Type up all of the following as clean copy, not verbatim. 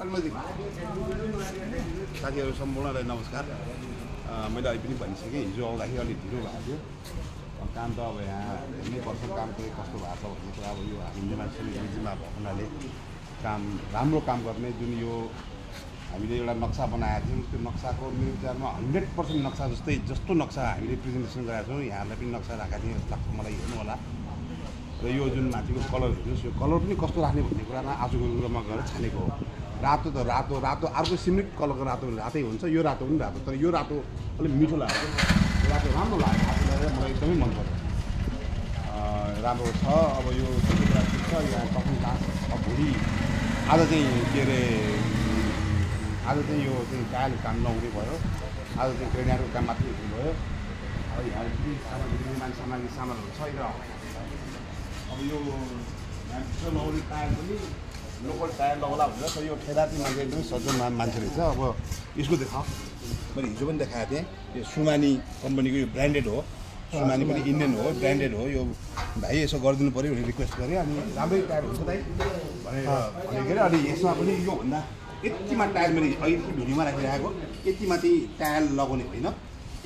साथीहरू सम्पूर्णलाई नमस्कार। मैले अहिले पनि भनिसकेँ, हिजो आउँदाखेरि अलिक ढिलो भएको थियो। काम त अब यहाँ हेर्नैपर्छ, काम चाहिँ कस्तो भएको छ भन्ने कुरा। अब यो हामी निर्माण समितिमा भएको हुनाले काम राम्रो काम गर्ने, जुन यो हामीले एउटा नक्सा बनाएको थियौँ, त्यो नक्साको मेरो विचारमा 100% नक्सा जस्तो नक्सा हामीले प्रेजेन्टेसन गरेका छौँ। यहाँलाई पनि नक्सा राखेका थिएँ जस्तो लाग्छ मलाई, हेर्नु होला। र यो जुन माथिको कलर हेर्नुहोस्, यो कलर पनि कस्तो राख्ने भन्ने कुरामा आजको कुरामा गएर छानेको हो। रातो त रातो रातो, अर्को सिम्रिक कलरको रातो रातै हुन्छ, यो रातो पनि रातो, तर यो रातो अलिक मिठो लाग्यो, रातो राम्रो लाग्यो, आफूलाई मलाई एकदमै मनपर्छ, राम्रो छ। अब यो सबै कुरा ठिक छ। यहाँ कफन क्लास अब भोलि आज चाहिँ के अरे आज चाहिँ यो चाहिँ टायल काम नहुने भयो, आज चाहिँ ग्रेनाइटको काम मात्रै हुने भयो। अब यहाँ सामग्री निर्माण सामानहरू छैन। अब यो भित्र लगाउने टायर पनि लोकल टायर लगाउला हुन्छ, तर यो ठेलाती मान्छे एकदमै सज्जन मान्छे रहेछ। अब यसको देखाऊ, मैले हिजो पनि देखाएको थिएँ। यो सुमानी कम्पनीको यो ब्रान्डेड हो, सुमानी पनि इन्डियन हो, ब्रान्डेड हो। यो भाइ यसो गरिदिनु पऱ्यो भनेर रिक्वेस्ट गरेँ। अनि राम्रै टायर हुन्छ दाइ भनेर भनेको अरे। अनि यसमा पनि योभन्दा यतिमा टायर मैले अहिले भिडियोमा राखिरहेको, यतिमा चाहिँ टायर लगाउने होइन,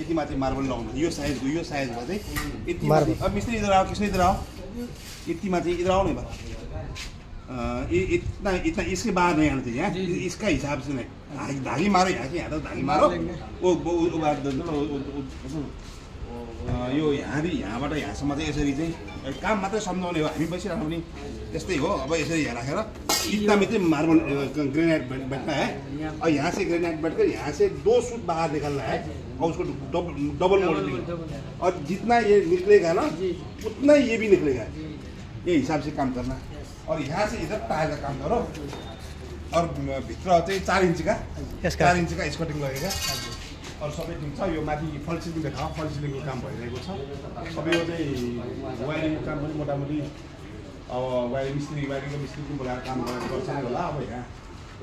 यतिमा चाहिँ मार्बल लगाउनु। यो साइजमा चाहिँ यतिमा। अब मिस्त्री इधर आओ, किसने इधर आओ, इतना चाहिए, इधर आओ नहीं बात। इतना इतना इसके बाहर नहीं आना चाहिए, इसका हिसाब से नहीं। धागी मारो यहाँ से, यहाँ तक धागी मारो, वो बात यो यहाँबाट यहाँसम्म चाहिँ यसरी चाहिँ काम मात्रै सम्झाउने हो। हामी बसिरहेको पनि त्यस्तै हो। अब यसरी यहाँ राखेर इतना में चाहिँ मार्बल ग्रेनाइट बैठना है, और यहाँ से ग्रेनाइट बैठ कर यहाँ से 2 सूट बाहर निकलना है, और उसको डबल मोल्डिंग, और जितना ये निकलेगा ना उतना ये भी निकलेगा। ये हिसाब से काम करना। और यहाँ से इधर टायर का काम करो, और भित्र चाहिँ 4 इंच का स्कर्टिङ लगेगा, और सबै ठिक छ। यो माथि फल सिलिङ देखाऊ, फल सिलिङको काम भइरहेको छ। अब यो चाहिँ वायरिङको काम पनि मोटामोटी अब मिस्त्रीको पनि बोलाएर काम गर्छ होला। अब यहाँ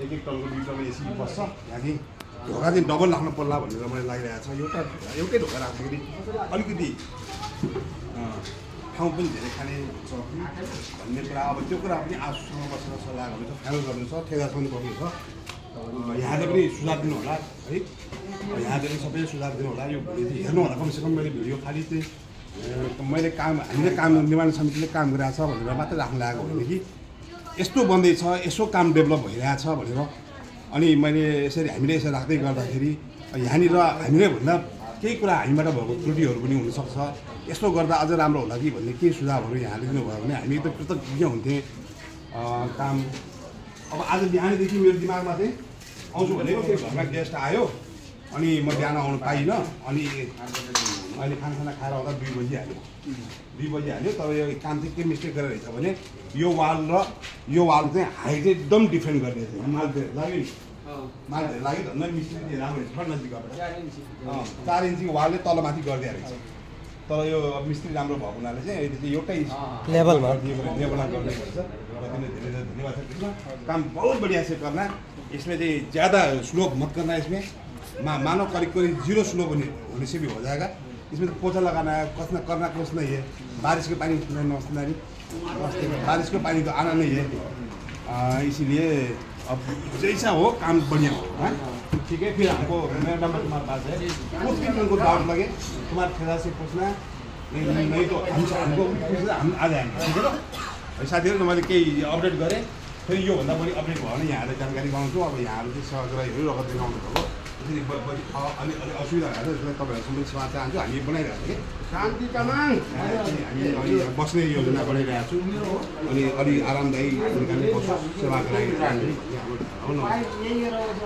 1-1 टनको 2 टन एसी बस्छ। यहाँ चाहिँ ढोका चाहिँ डबल राख्नु पर्ला भनेर मलाई लागिरहेको छ। एउटै ढोका राख्दाखेरि अलिकति ठाउँ पनि धेरै खाने हुन्छ भन्ने कुरा। अब त्यो कुरा पनि आफूसँग बसेर सल्लाह गर्नु छ, फाइनल गर्नु छ, ठेगासँग गर्नु छ। यहाँले पनि सुझाव दिनु होला है, यहाँले पनि सबैले सुझाव दिनु होला। यो हेर्नु होला, कमसेकम मैले भिडियो खालि चाहिँ हामीले काम निर्माण समितिले काम गरिरहेको छ भनेर मात्रै राख्नु लागेको हो कि यस्तो बन्दैछ, यसो काम डेभलप भइरहेछ भनेर। अनि मैले हामीले यसरी राख्दै गर्दाखेरि यहाँनिर हामीले भन्दा केही कुरा हामीबाट भएको त्रुटिहरू पनि हुनसक्छ। यस्तो गर्दा अझ राम्रो होला कि भन्ने केही सुझावहरू यहाँले दिनुभयो भने हामी त कृतज्ञ हुन्थेँ। काम अब आज बिहानदेखि मेरो दिमागमा चाहिँ आउँछु भनेको, त्यो घरमा गेस्ट आयो, अनि म बिहान आउनु पाइनँ। अनि अहिले खाना खाएर आउँदा 2 बजिहाल्यो। तर यो काम चाहिँ के मिस्टेक गरेर रहेछ भने यो वाल र यो वाल चाहिँ हाइट एकदम डिफ्रेन्ट गर्ने थियो। माल धेरै लाग्यो धन्दा मिस्त्री राम्रो रहेछ, नजिकबाट 4 इन्चको वालले तलमाथि गरिदिएको रहेछ। तर यो मिस्त्री राम्रो भएको हुनाले चाहिँ अहिले चाहिँ एउटै लेभलमा गर्ने रहेछ। धन्यवाद सर, काम बहुत बढ़िया से करना। इसमें चाहिँ ज़्यादा स्लोप मत करना। इसमें मानो करीब 0 स्लोप होने से भी हो जाएगा। इसमें तो पोछा लगाना है, करना कुछ नहीं है। बारिश के पानी बारिश के पानी तो आना नहीं है, इसीलिए अब जैसा हो काम बढ़िया हो। ठीक है, फिर हमको मेरा नंबर तुम्हारे पास है, कुछ भी तुमको डाउट लगे तुम्हारे ठेला से पूछना, नहीं तो हमको पूछना, हम आ जाएंगे। ठीक है ना साथीहरू, मैले केही अपडेट गरेँ। फेरि योभन्दा बढी अपडेट भयो भने यहाँलाई जानकारी गराउँछु। अब यहाँहरू चाहिँ सहयोगीहरू रगत दिनु आउनुभएको, यसरी अलिक असुविधा भएको छ, त्यसलाई तपाईँहरूसँग सेवा चाहन्छु। हामी बनाइरहेको छौँ कि शान्ति तामाङ, हामी बस्ने योजना बनाइरहेको छु। अनि अलि आरामदायी बस्छु, सेवाको लागि